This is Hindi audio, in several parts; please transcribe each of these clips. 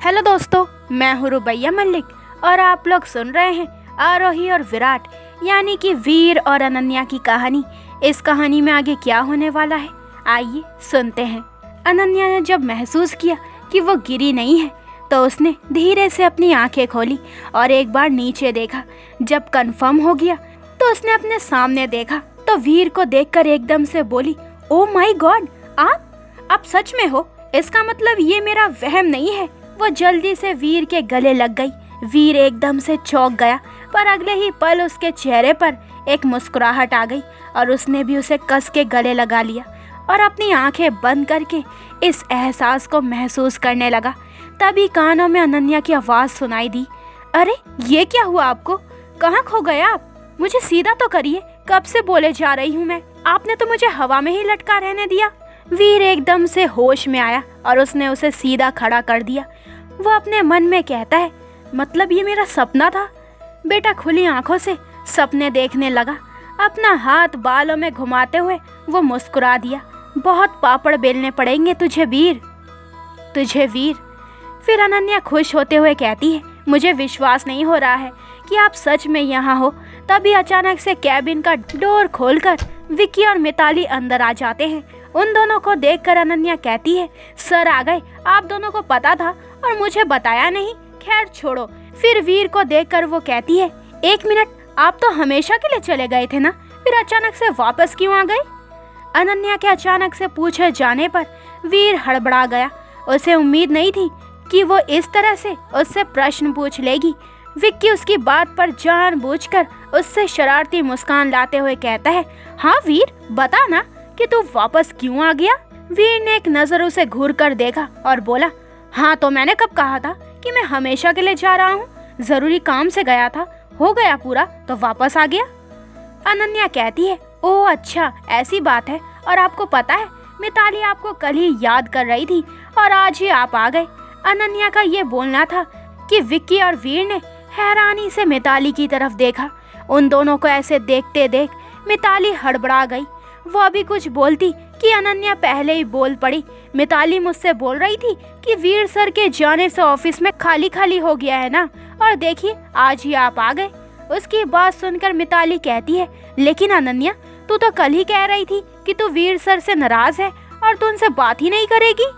हेलो दोस्तों, मैं हूँ रुबैया मलिक और आप लोग सुन रहे हैं आरोही और विराट यानी कि वीर और अनन्या की कहानी। इस कहानी में आगे क्या होने वाला है, आइए सुनते हैं। अनन्या ने जब महसूस किया कि वो गिरी नहीं है तो उसने धीरे से अपनी आंखें खोली और एक बार नीचे देखा। जब कंफर्म हो गया तो उसने अपने सामने देखा तो वीर को देखकर एकदम से बोली, ओ माय गॉड, आप सच में हो? इसका मतलब ये मेरा वहम नहीं है। वो जल्दी से वीर के गले लग गई। वीर एकदम से चौंक गया, पर अगले ही पल उसके चेहरे पर एक मुस्कुराहट आ गई और उसने भी उसे कस के गले लगा लिया और अपनी आंखें बंद करके इस एहसास को महसूस करने लगा। तभी कानों में अनन्या की आवाज़ सुनाई दी, अरे ये क्या हुआ आपको? कहाँ खो गए आप? मुझे सीधा तो करिए, कब से बोले जा रही हूँ मैं, आपने तो मुझे हवा में ही लटका रहने दिया। वीर एकदम से होश में आया और उसने उसे सीधा खड़ा कर दिया। वो अपने मन में कहता है, मतलब ये मेरा सपना था? बेटा खुली आंखों से सपने देखने लगा। अपना हाथ बालों में घुमाते हुए वो मुस्कुरा दिया, बहुत पापड़ बेलने पड़ेंगे तुझे वीर। फिर अनन्या खुश होते हुए कहती है, मुझे विश्वास नहीं हो रहा है कि आप सच में यहाँ हो। तभी अचानक से कैबिन का डोर खोलकर विक्की और मिताली अंदर आ जाते हैं। उन दोनों को देखकर अनन्या कहती है, सर आ गए, आप दोनों को पता था और मुझे बताया नहीं? खैर छोड़ो। फिर वीर को देखकर वो कहती है, एक मिनट, आप तो हमेशा के लिए चले गए थे ना, फिर अचानक से वापस क्यों आ गए? अनन्या के अचानक से पूछे जाने पर वीर हड़बड़ा गया। उसे उम्मीद नहीं थी कि वो इस तरह से उससे प्रश्न पूछ लेगी। विक्की उसकी बात पर जानबूझकर उससे शरारती मुस्कान लाते हुए कहता है, हाँ वीर, बता ना कि तू वापस क्यों आ गया? वीर ने एक नजर उसे घूर कर देखा और बोला, हाँ तो मैंने कब कहा था कि मैं हमेशा के लिए जा रहा हूँ? जरूरी काम से गया था, हो गया पूरा तो वापस आ गया। अनन्या कहती है, ओह अच्छा ऐसी बात है, और आपको पता है मिताली आपको कल ही याद कर रही थी और आज ही आप आ गए। अनन्या का ये बोलना था कि विक्की और वीर ने हैरानी से मिताली की तरफ देखा। उन दोनों को ऐसे देखते देख मिताली हड़बड़ा गई। वो अभी कुछ बोलती कि अनन्या पहले ही बोल पड़ी, मिताली मुझसे बोल रही थी कि वीर सर के जाने से ऑफिस में खाली खाली हो गया है ना, और देखिए आज ही आप आ गए। उसकी बात सुनकर मिताली कहती है, लेकिन अनन्या तू तो कल ही कह रही थी कि तू वीर सर से नाराज है और तू उनसे बात ही नहीं करेगी।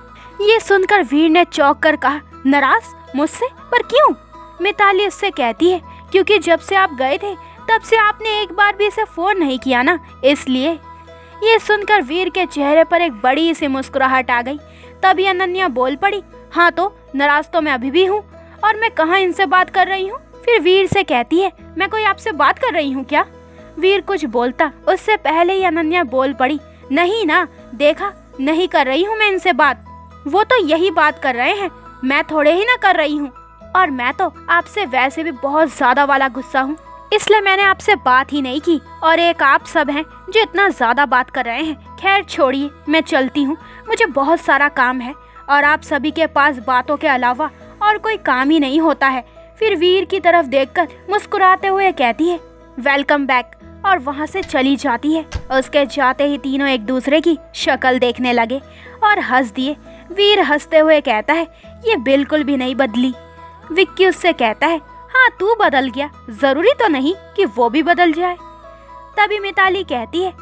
ये सुनकर वीर ने चौंक कर कहा, नाराज मुझसे? पर क्यों? मिताली उससे कहती है, क्योंकि जब से आप गए थे तब से आपने एक बार भी इसे फोन नहीं किया ना, इसलिए। ये सुनकर वीर के चेहरे पर एक बड़ी सी मुस्कुराहट आ गई। तभी अनन्या बोल पड़ी, हाँ तो नाराज तो मैं अभी भी हूँ, और मैं कहाँ इनसे बात कर रही हूँ? फिर वीर से कहती है, मैं कोई आपसे बात कर रही हूँ क्या? वीर कुछ बोलता उससे पहले ही अनन्या बोल पड़ी, नहीं ना, देखा नहीं कर रही हूँ मैं इनसे बात, वो तो यही बात कर रहे हैं, मैं थोड़े ही ना कर रही हूँ, और मैं तो आपसे वैसे भी बहुत ज्यादा वाला गुस्सा हूँ, इसलिए मैंने आपसे बात ही नहीं की, और एक आप सब हैं जो इतना ज्यादा बात कर रहे हैं। खैर छोड़िए, मैं चलती हूँ, मुझे बहुत सारा काम है, और आप सभी के पास बातों के अलावा और कोई काम ही नहीं होता है। फिर वीर की तरफ देखकर मुस्कुराते हुए कहती है, वेलकम बैक, और वहाँ से चली जाती है। उसके जाते ही तीनों एक दूसरे की शक्ल देखने लगे और हंस दिए। वीर हंसते हुए कहता है, ये बिल्कुल भी नहीं बदली। विक्की उससे कहता है, हाँ तू बदल गया, जरूरी तो नहीं कि वो भी बदल जाए। तभी मिताली कहती है,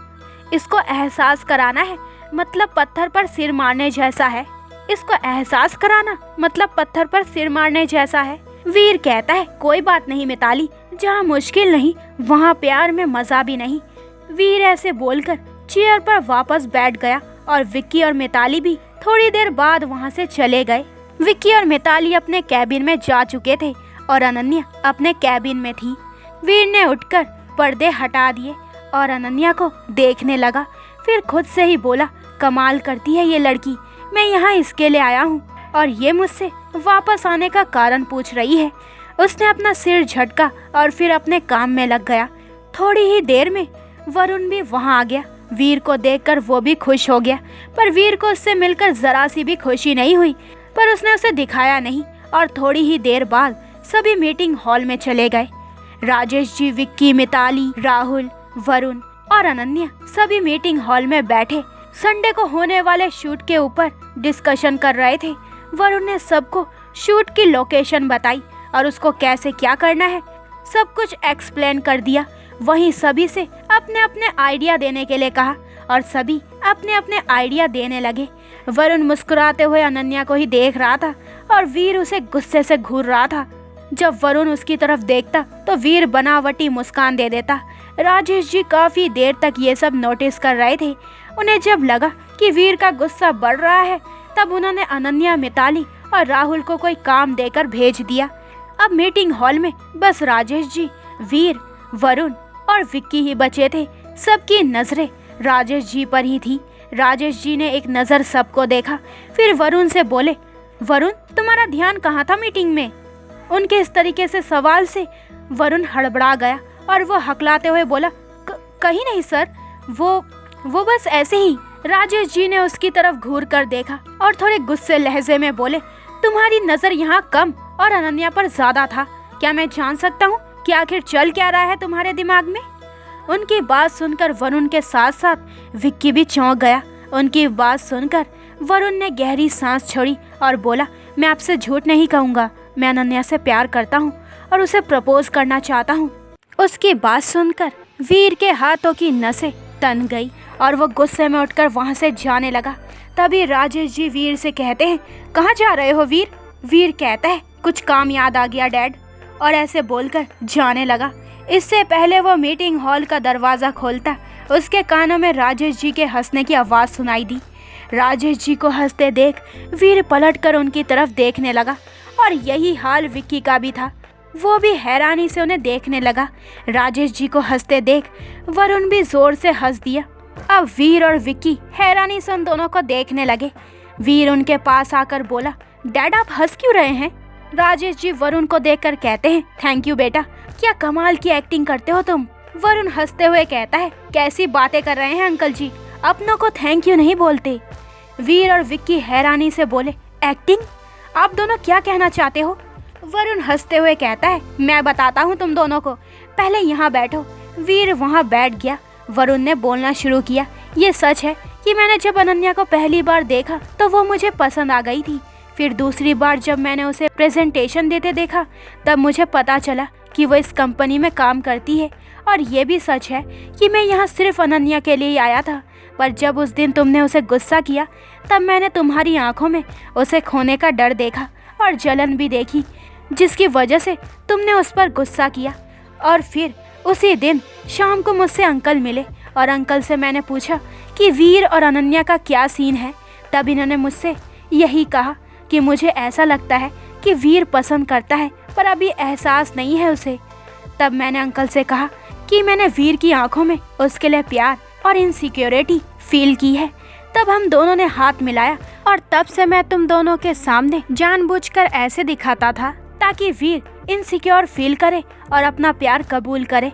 इसको एहसास कराना है मतलब पत्थर पर सिर मारने जैसा है, इसको एहसास कराना मतलब पत्थर पर सिर मारने जैसा है। वीर कहता है, कोई बात नहीं मिताली, जहाँ मुश्किल नहीं वहाँ प्यार में मजा भी नहीं। वीर ऐसे बोलकर चेयर पर वापस बैठ गया और विक्की और मिताली भी थोड़ी देर बाद वहाँ से चले गए। विक्की और मिताली अपने कैबिन में जा चुके थे और अनन्या अपने कैबिन में थी। वीर ने उठकर पर्दे हटा दिए और अनन्या को देखने लगा। फिर खुद से ही बोला, कमाल करती है ये लड़की, मैं यहाँ इसके लिए आया हूँ और ये मुझसे वापस आने का कारण पूछ रही है। उसने अपना सिर झटका और फिर अपने काम में लग गया। थोड़ी ही देर में वरुण भी वहाँ आ गया। वीर को देखकर वो भी खुश हो गया, पर वीर को उससे मिलकर जरा सी भी खुशी नहीं हुई, पर उसने उसे दिखाया नहीं। और थोड़ी ही देर बाद सभी मीटिंग हॉल में चले गए। राजेश जी, विक्की, मिताली, राहुल, वरुण और अनन्या सभी मीटिंग हॉल में बैठे संडे को होने वाले शूट के ऊपर डिस्कशन कर रहे थे। वरुण ने सबको शूट की लोकेशन बताई और उसको कैसे क्या करना है सब कुछ एक्सप्लेन कर दिया। वहीं सभी से अपने अपने आइडिया देने के लिए कहा और सभी अपने अपने आइडिया देने लगे। वरुण मुस्कुराते हुए अनन्या को ही देख रहा था और वीर उसे गुस्से से घूर रहा था। जब वरुण उसकी तरफ देखता तो वीर बनावटी मुस्कान दे देता। राजेश जी काफी देर तक ये सब नोटिस कर रहे थे। उन्हें जब लगा कि वीर का गुस्सा बढ़ रहा है तब उन्होंने अनन्या, मिताली और राहुल को कोई काम देकर भेज दिया। अब मीटिंग हॉल में बस राजेश जी, वीर, वरुण और विक्की ही बचे थे। सबकी नजरें राजेश जी पर ही थी। राजेश जी ने एक नज़र सबको देखा, फिर वरुण से बोले, वरुण तुम्हारा ध्यान कहाँ था मीटिंग में? उनके इस तरीके से सवाल से वरुण हड़बड़ा गया और वो हकलाते हुए बोला, कहीं नहीं सर, वो बस ऐसे ही। राजेश जी ने उसकी तरफ घूर कर देखा और थोड़े गुस्से लहजे में बोले, तुम्हारी नज़र यहाँ कम और अनन्या पर ज़्यादा था। क्या मैं जान सकता हूँ कि आखिर चल क्या रहा है तुम्हारे दिमाग में? उनकी बात सुनकर वरुण के साथ साथ विक्की भी चौंक गया। उनकी बात सुनकर वरुण ने गहरी सांस छोड़ी और बोला, मैं आपसे झूठ नहीं कहूँगा, मैं अनन्या से प्यार करता हूँ और उसे प्रपोज करना चाहता हूँ। उसकी बात सुनकर वीर के हाथों की नसें तन गई और वो गुस्से में उठकर वहाँ से जाने लगा। तभी राजेश जी वीर से कहते हैं, कहाँ जा रहे हो वीर? वीर कहता है, कुछ काम याद आ गया डैड, और ऐसे बोलकर जाने लगा। इससे पहले वो मीटिंग हॉल का दरवाज़ा खोलता, उसके कानों में राजेश जी के हंसने की आवाज़ सुनाई दी। राजेश जी को हंसते देख वीर पलटकर उनकी तरफ देखने लगा और यही हाल विक्की का भी था। वो भी हैरानी से उन्हें देखने लगा। राजेश जी को हंसते देख वरुण भी जोर से हंस दिया। अब वीर और विक्की हैरानी से उन दोनों को देखने लगे। वीर उनके पास आकर बोला, डैड आप हंस क्यों रहे हैं? राजेश जी वरुण को देखकर कहते हैं, थैंक यू बेटा, क्या कमाल की एक्टिंग करते हो तुम। वरुण हंसते हुए कहता है, कैसी बातें कर रहे हैं अंकल जी, अपनों को थैंक यू नहीं बोलते। वीर और विक्की हैरानी से बोले, एक्टिंग? आप दोनों क्या कहना चाहते हो? वरुण हंसते हुए कहता है, मैं बताता हूँ तुम दोनों को, पहले यहाँ बैठो। वीर वहाँ बैठ गया। वरुण ने बोलना शुरू किया, ये सच है कि मैंने जब अनन्या को पहली बार देखा तो वो मुझे पसंद आ गई थी। फिर दूसरी बार जब मैंने उसे प्रेजेंटेशन देते देखा तब मुझे पता चला कि वो इस कंपनी में काम करती है। और ये भी सच है कि मैं यहाँ सिर्फ अनन्या के लिए ही आया था, पर जब उस दिन तुमने उसे गुस्सा किया तब मैंने तुम्हारी आंखों में उसे खोने का डर देखा और जलन भी देखी, जिसकी वजह से तुमने उस पर गुस्सा किया। और फिर उसी दिन शाम को मुझसे अंकल मिले और अंकल से मैंने पूछा कि वीर और अनन्या का क्या सीन है। तब इन्होंने मुझसे यही कहा कि मुझे ऐसा लगता है कि वीर पसंद करता है पर अभी एहसास नहीं है उसे। तब मैंने अंकल से कहा कि मैंने वीर की आंखों में उसके लिए प्यार और इनसिक्योरिटी फील की है। तब हम दोनों ने हाथ मिलाया और तब से मैं तुम दोनों के सामने जानबूझकर ऐसे दिखाता था ताकि वीर इनसिक्योर फील करे और अपना प्यार कबूल करे।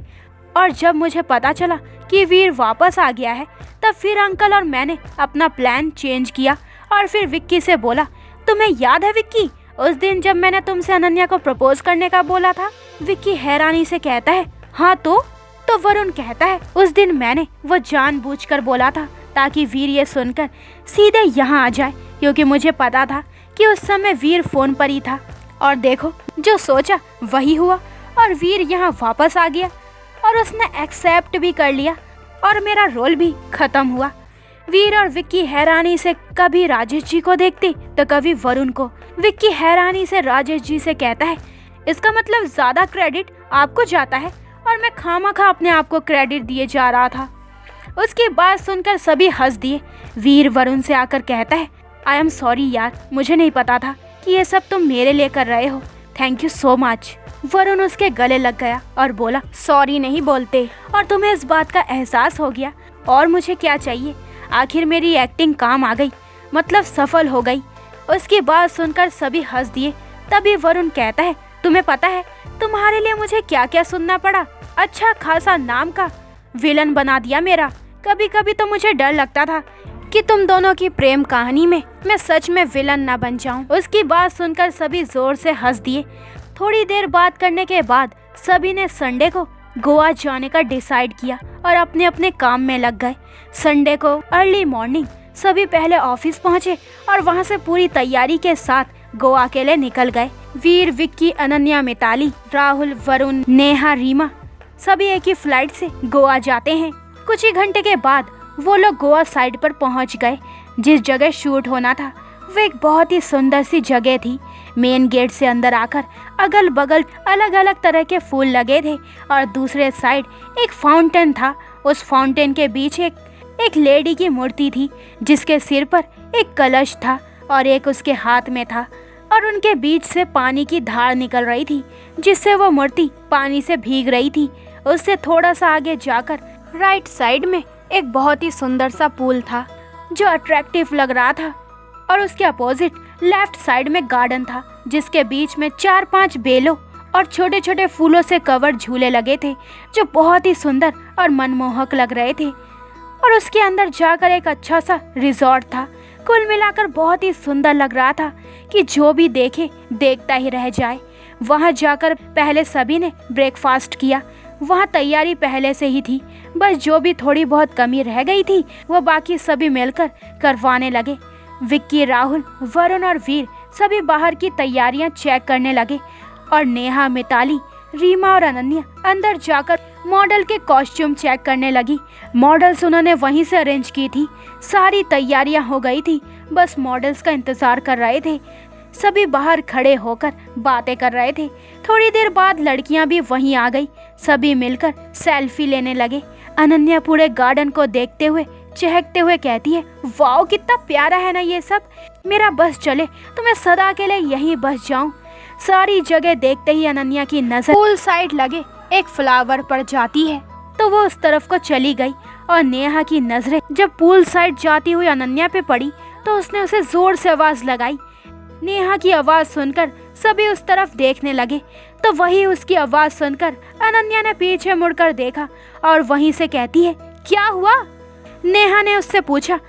और जब मुझे पता चला कि वीर वापस आ गया है तब फिर अंकल और मैंने अपना प्लान चेंज किया। और फिर विक्की से बोला, तुम्हें याद है विक्की, उस दिन जब मैंने तुमसे अनन्या को प्रपोज करने का बोला था? विक्की हैरानी से कहता है, हाँ तो वरुण कहता है, उस दिन मैंने वो जानबूझकर बोला था ताकि वीर ये सुनकर सीधे यहाँ आ जाए, क्योंकि मुझे पता था कि उस समय वीर फोन पर ही था। और देखो, जो सोचा वही हुआ और वीर यहाँ वापस आ गया और उसने एक्सेप्ट भी कर लिया और मेरा रोल भी खत्म हुआ। वीर और विक्की हैरानी से कभी राजेश जी को देखते तो कभी वरुण को। विक्की हैरानी से राजेश जी से कहता है, इसका मतलब ज्यादा क्रेडिट आपको जाता है और मैं खामखा अपने आप को क्रेडिट दिए जा रहा था। उसकी बात सुनकर सभी हंस दिए। वीर वरुण से आकर कहता है, आई एम सॉरी यार, मुझे नहीं पता था कि ये सब तुम मेरे लिए कर रहे हो, thank you so much. Varun उसके गले लग गया और बोला, सॉरी नहीं बोलते, और तुम्हें इस बात का एहसास हो गया, और मुझे क्या चाहिए, आखिर मेरी एक्टिंग काम आ गई, मतलब सफल हो गई। उसकी बात सुनकर सभी हंस दिए। तभी वरुण कहता है, तुम्हें पता है तुम्हारे लिए मुझे क्या क्या सुनना पड़ा, अच्छा खासा नाम का विलन बना दिया मेरा। कभी कभी तो मुझे डर लगता था कि तुम दोनों की प्रेम कहानी में मैं सच में विलन ना बन जाऊं। उसकी बात सुनकर सभी जोर से हंस दिए। थोड़ी देर बात करने के बाद सभी ने संडे को गोवा जाने का डिसाइड किया और अपने अपने काम में लग गए। संडे को अर्ली मॉर्निंग सभी पहले ऑफिस पहुंचे और वहां से पूरी तैयारी के साथ गोवा के लिए निकल गए। वीर, विक्की, अनन्या, मिताली, राहुल, वरुण, नेहा, रीमा सभी एक ही फ्लाइट से गोवा जाते हैं। कुछ ही घंटे के बाद वो लोग गोवा साइड पर पहुंच गए। जिस जगह शूट होना था वो एक बहुत ही सुंदर सी जगह थी। मेन गेट से अंदर आकर अगल बगल अलग अलग तरह के फूल लगे थे और दूसरे साइड एक फाउंटेन था। उस फाउंटेन के बीच एक लेडी की मूर्ति थी जिसके सिर पर एक कलश था और एक उसके हाथ में था और उनके बीच से पानी की धार निकल रही थी जिससे वो मूर्ति पानी से भीग रही थी। उससे थोड़ा सा आगे जाकर राइट साइड में एक बहुत ही सुंदर सा पूल था जो अट्रैक्टिव लग रहा था और उसके अपोजिट लेफ्ट साइड में गार्डन था जिसके बीच में 4-5 बेलों और छोटे छोटे फूलों से कवर झूले लगे थे जो बहुत ही सुंदर और मनमोहक लग रहे थे। और उसके अंदर जाकर एक अच्छा सा रिजॉर्ट था। कुल मिलाकर बहुत ही सुंदर लग रहा था कि जो भी देखे देखता ही रह जाए। वहां जाकर पहले सभी ने ब्रेकफास्ट किया। वहां तैयारी पहले से ही थी, बस जो भी थोड़ी बहुत कमी रह गई थी वो बाकी सभी मिलकर करवाने लगे। विक्की, राहुल, वरुण और वीर सभी बाहर की तैयारियां चेक करने लगे और नेहा, मिताली, रीमा और अनन्या अंदर जाकर मॉडल के कॉस्ट्यूम चेक करने लगी। मॉडल्स उन्होंने वहीं से अरेंज की थी। सारी तैयारियां हो गई थी, बस मॉडल्स का इंतजार कर रहे थे। सभी बाहर खड़े होकर बातें कर रहे थे। थोड़ी देर बाद लड़कियां भी वहीं आ गई। सभी मिलकर सेल्फी लेने लगे। अनन्या पूरे गार्डन को देखते हुए चहकते हुए कहती है, वाओ कितना प्यारा है ना ये सब। मेरा बस चले तो मैं सदा के लिए यहीं बस जाऊं। सारी जगह देखते ही अनन्या की नजर पूल साइड लगे एक फ्लावर पर जाती है तो वो उस तरफ को चली गई और नेहा की नजरें जब पूल साइड जाती हुई अनन्या पे पड़ी तो उसने उसे जोर से आवाज लगाई। नेहा की आवाज सुनकर सभी उस तरफ देखने लगे तो वही उसकी आवाज सुनकर अनन्या ने पीछे मुड़कर देखा और वहीं से कहती है, क्या हुआ? नेहा ने उससे पूछा,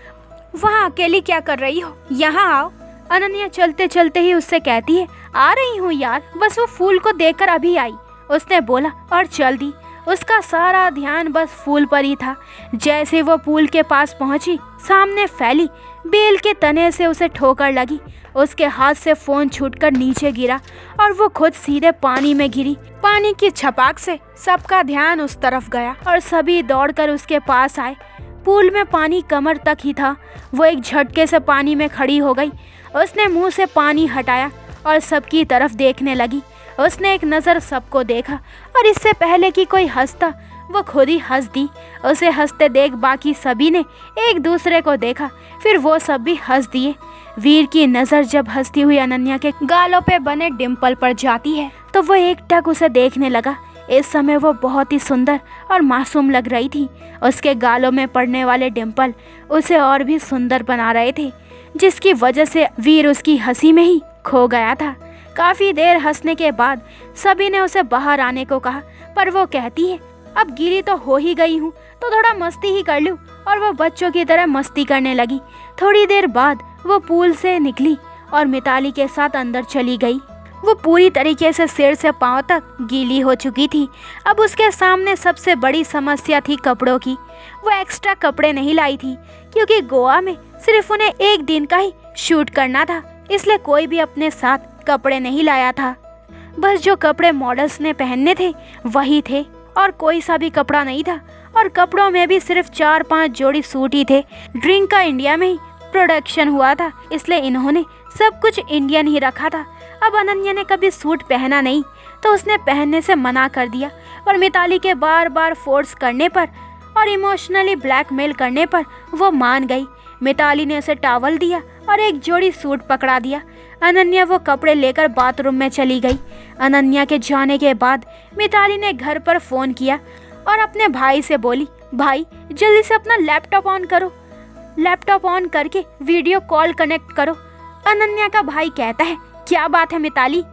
वहाँ अकेली क्या कर रही हो, यहाँ आओ। अनन्या चलते चलते ही उससे कहती है, आ रही हूँ यार, बस वो फूल को देखकर अभी आई, उसने बोला और चल दी। उसका सारा ध्यान बस फूल पर ही था। जैसे वो पुल के पास पहुंची, सामने फैली बेल के तने से उसे ठोकर लगी। उसके हाथ से फोन छूटकर नीचे गिरा और वो खुद सीधे पानी में गिरी। पानी की छपाक से सबका ध्यान उस तरफ गया और सभी दौड़कर उसके पास आए। पूल में पानी कमर तक ही था। वो एक झटके से पानी में खड़ी हो गई। उसने मुंह से पानी हटाया और सबकी तरफ देखने लगी। उसने एक नज़र सबको देखा और इससे पहले कि कोई हंसता वो खुद ही हंस दी। उसे हंसते देख बाकी सभी ने एक दूसरे को देखा, फिर वो सब भी हंस दिए। वीर की नज़र जब हंसती हुई अनन्या के गालों पे बने डिम्पल पर जाती है तो वो एकटक उसे देखने लगा। इस समय वो बहुत ही सुंदर और मासूम लग रही थी। उसके गालों में पड़ने वाले डिम्पल उसे और भी सुंदर बना रहे थे, जिसकी वजह से वीर उसकी हंसी में ही खो गया था। काफ़ी देर हंसने के बाद सभी ने उसे बाहर आने को कहा, पर वो कहती है, अब गिरी तो हो ही गई हूँ तो थोड़ा मस्ती ही कर लूँ, और वो बच्चों की तरह मस्ती करने लगी। थोड़ी देर बाद वो पूल से निकली और मिताली के साथ अंदर चली गई। वो पूरी तरीके से सिर से पांव तक गीली हो चुकी थी। अब उसके सामने सबसे बड़ी समस्या थी कपड़ों की। वो एक्स्ट्रा कपड़े नहीं लाई थी क्योंकि गोवा में सिर्फ उन्हें एक दिन का ही शूट करना था, इसलिए कोई भी अपने साथ कपड़े नहीं लाया था। बस जो कपड़े मॉडल्स ने पहनने थे वही थे और कोई सा भी कपड़ा नहीं था, और कपड़ों में भी सिर्फ 4-5 जोड़ी सूट ही थे। ड्रिंक का इंडिया में ही प्रोडक्शन हुआ था, इसलिए इन्होंने सब कुछ इंडियन ही रखा था। अब अनन्या ने कभी सूट पहना नहीं तो उसने पहनने से मना कर दिया, और मिताली के बार बार फोर्स करने पर और इमोशनली ब्लैकमेल करने पर वो मान गई। मिताली ने उसे टॉवल दिया और एक जोड़ी सूट पकड़ा दिया। अनन्या वो कपड़े लेकर बाथरूम में चली गई। अनन्या के जाने के बाद मिताली ने घर पर फ़ोन किया और अपने भाई से बोली, भाई जल्दी से अपना लैपटॉप ऑन करो, लैपटॉप ऑन करके वीडियो कॉल कनेक्ट करो। अनन्या का भाई कहता है, क्या बात है मिताली?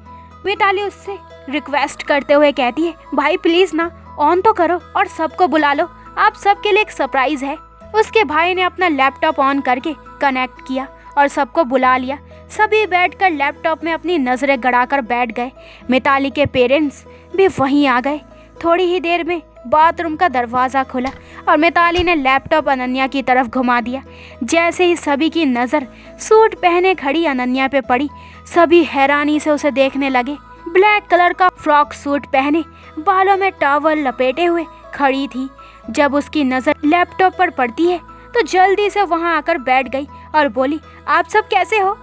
मिताली उससे रिक्वेस्ट करते हुए कहती है, भाई प्लीज़ ना ऑन तो करो और सबको बुला लो, आप सबके लिए एक सरप्राइज़ है। उसके भाई ने अपना लैपटॉप ऑन करके कनेक्ट किया और सबको बुला लिया। सभी बैठकर लैपटॉप में अपनी नज़रें गड़ाकर बैठ गए। मिताली के पेरेंट्स भी वहीं आ गए। थोड़ी ही देर में बाथरूम का दरवाज़ा खुला और मिताली ने लैपटॉप अनन्या की तरफ घुमा दिया। जैसे ही सभी की नज़र सूट पहने खड़ी अनन्या पे पड़ी, सभी हैरानी से उसे देखने लगे। ब्लैक कलर का फ्रॉक सूट पहने, बालों में टॉवल लपेटे हुए खड़ी थी। जब उसकी नज़र लैपटॉप पर पड़ती है तो जल्दी से वहाँ आकर बैठ गई और बोली, आप सब कैसे हो?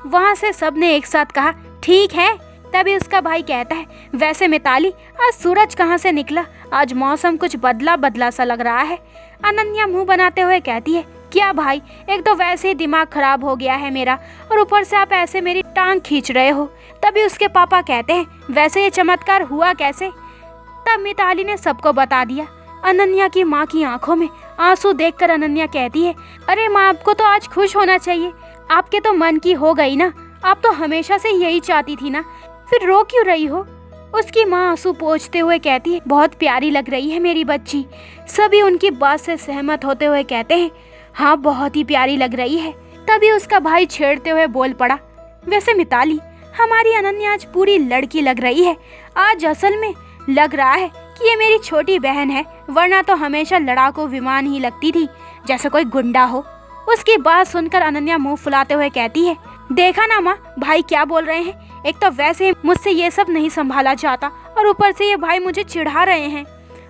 वहाँ से सबने एक साथ कहा, ठीक है। तभी उसका भाई कहता है, वैसे मिताली, आज सूरज कहाँ से निकला? आज मौसम कुछ बदला बदला सा लग रहा है। अनन्या मुंह बनाते हुए कहती है, क्या भाई, एक तो वैसे ही दिमाग खराब हो गया है मेरा, और ऊपर से आप ऐसे मेरी टांग खींच रहे हो। तभी उसके पापा कहते हैं, वैसे ये चमत्कार हुआ कैसे? तब मिताली ने सबको बता दिया। अनन्या की माँ की आंखों में आंसू देखकर अनन्या कहती है, अरे माँ, आपको तो आज खुश होना चाहिए। आपके तो मन की हो गई ना, आप तो हमेशा से यही चाहती थी ना, फिर रो क्यों रही हो? उसकी माँ आंसू पोंछते हुए कहती है, बहुत प्यारी लग रही है मेरी बच्ची। सभी उनकी बात से सहमत होते हुए कहते हैं, हाँ, बहुत ही प्यारी लग रही है। तभी उसका भाई छेड़ते हुए बोल पड़ा, वैसे मिताली, हमारी अनन्या आज पूरी लड़की लग रही है। आज असल में लग रहा है कि ये मेरी छोटी बहन है, वरना तो हमेशा लड़ाकू विमान ही लगती थी, जैसे कोई गुंडा हो। उसकी बात सुनकर अनन्या मुंह फुलाते हुए कहती है, देखा ना माँ, भाई क्या बोल रहे हैं। एक तो वैसे ही मुझसे ये सब नहीं संभाला जाता, और ऊपर से ये भाई मुझे चिढ़ा रहे हैं।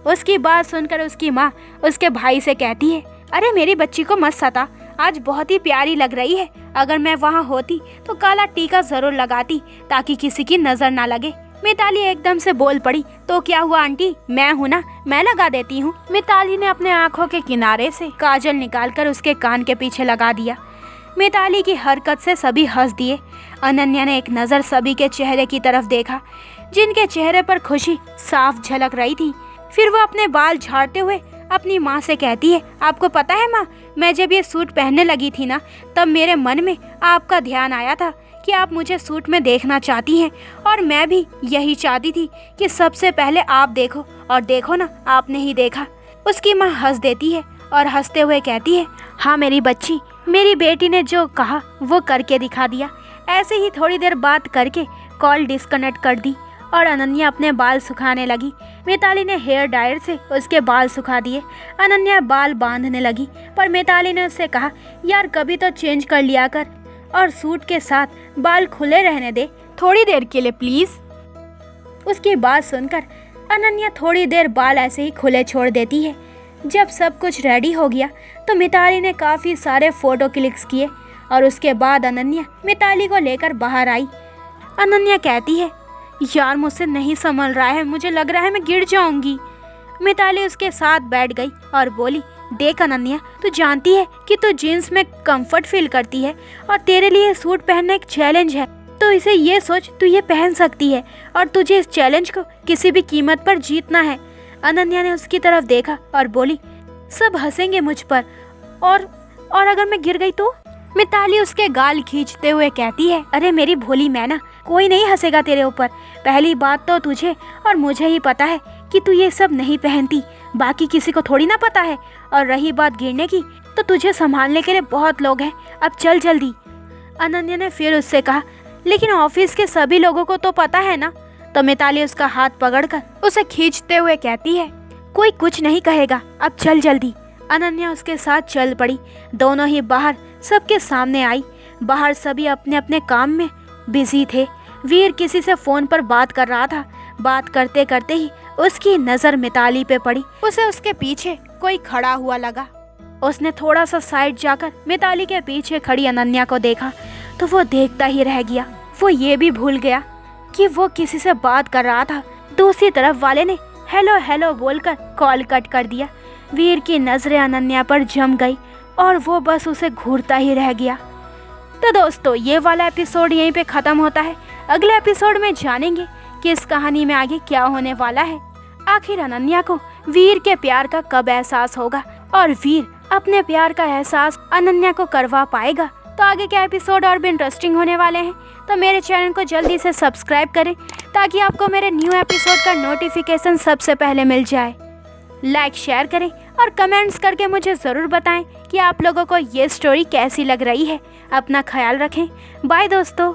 उसकी बात सुनकर उसकी माँ उसके भाई से कहती है, अरे मेरी बच्ची को मत सता, आज बहुत ही प्यारी लग रही है। अगर मैं वहाँ होती तो काला टीका जरूर लगाती, ताकि किसी की नजर ना लगे। मिताली एकदम से बोल पड़ी, तो क्या हुआ आंटी, मैं हूँ ना, मैं लगा देती हूँ। मिताली ने अपने आंखों के किनारे से काजल निकालकर उसके कान के पीछे लगा दिया। मिताली की हरकत से सभी हंस दिए। अनन्या ने एक नज़र सभी के चेहरे की तरफ देखा, जिनके चेहरे पर खुशी साफ झलक रही थी। फिर वो अपने बाल झाड़ते हुए अपनी माँ से कहती है, आपको पता है माँ, मैं जब ये सूट पहनने लगी थी ना, तब मेरे मन में आपका ध्यान आया था कि आप मुझे सूट में देखना चाहती हैं, और मैं भी यही चाहती थी कि सबसे पहले आप देखो, और देखो ना, आपने ही देखा। उसकी माँ हंस देती है और हंसते हुए कहती है, हाँ मेरी बच्ची, मेरी बेटी ने जो कहा वो करके दिखा दिया। ऐसे ही थोड़ी देर बात करके कॉल डिस्कनेक्ट कर दी और अनन्या अपने बाल सुखाने लगी। मिताली ने हेयर ड्रायर से उसके बाल सुखा दिए। अनन्या बाल बांधने लगी, पर मिताली ने उससे कहा, यार कभी तो चेंज कर लिया कर, और सूट के साथ बाल खुले रहने दे थोड़ी देर के लिए प्लीज। उसकी बात सुनकर अनन्या थोड़ी देर बाल ऐसे ही खुले छोड़ देती है। जब सब कुछ रेडी हो गया तो मिताली ने काफ़ी सारे फ़ोटो क्लिक्स किए, और उसके बाद अनन्या मिताली को लेकर बाहर आई। अनन्या कहती है, यार मुझसे नहीं संभल रहा है, मुझे लग रहा है मैं गिर जाऊंगी। मिताली उसके साथ बैठ गई और बोली, देख अनन्या, तू जानती है कि तू जीन्स में कंफर्ट फील करती है, और तेरे लिए सूट पहनना एक चैलेंज है, तो इसे ये सोच तू ये पहन सकती है, और तुझे इस चैलेंज को किसी भी कीमत पर जीतना है। अनन्या ने उसकी तरफ देखा और बोली, सब हंसेंगे मुझ पर, और अगर मैं गिर गई तो? मिताली उसके गाल खींचते हुए कहती है, अरे मेरी भोली मैना, कोई नहीं हंसेगा तेरे ऊपर। पहली बात तो तुझे और मुझे ही पता है कि तू ये सब नहीं पहनती, बाकी किसी को थोड़ी ना पता है। और रही बात गिरने की, तो तुझे संभालने के लिए बहुत लोग हैं, अब चल जल्दी। अनन्या ने फिर उससे कहा, लेकिन ऑफिस के सभी लोगों को तो पता है ना। तो मिताली उसका हाथ पकड़कर उसे खींचते हुए कहती है, कोई कुछ नहीं कहेगा, अब चल जल्दी। अनन्या उसके साथ चल पड़ी। दोनों ही बाहर सबके सामने आई। बाहर सभी अपने अपने काम में बिजी थे। वीर किसी से फोन पर बात कर रहा था। बात करते करते ही उसकी नज़र मिताली पे पड़ी। उसे उसके पीछे कोई खड़ा हुआ लगा। उसने थोड़ा सा साइड जाकर मिताली के पीछे खड़ी अनन्या को देखा तो वो देखता ही रह गया। वो ये भी भूल गया कि वो किसी से बात कर रहा था। दूसरी तरफ वाले ने हेलो हेलो बोलकर कॉल कट कर दिया। वीर की नज़रें अनन्या पर जम गई और वो बस उसे घूरता ही रह गया। तो दोस्तों, ये वाला एपिसोड यहीं पे ख़त्म होता है। अगले एपिसोड में जानेंगे कि इस कहानी में आगे क्या होने वाला है। आखिर अनन्या को वीर के प्यार का कब एहसास होगा और वीर अपने प्यार का एहसास अनन्या को करवा पाएगा। तो आगे के एपिसोड और भी इंटरेस्टिंग होने वाले हैं। तो मेरे चैनल को जल्दी से सब्सक्राइब करें ताकि आपको मेरे न्यू एपिसोड का नोटिफिकेशन सबसे पहले मिल जाए। लाइक शेयर करें और कमेंट्स करके मुझे ज़रूर बताएं कि आप लोगों को ये स्टोरी कैसी लग रही है। अपना ख्याल रखें। बाय दोस्तों।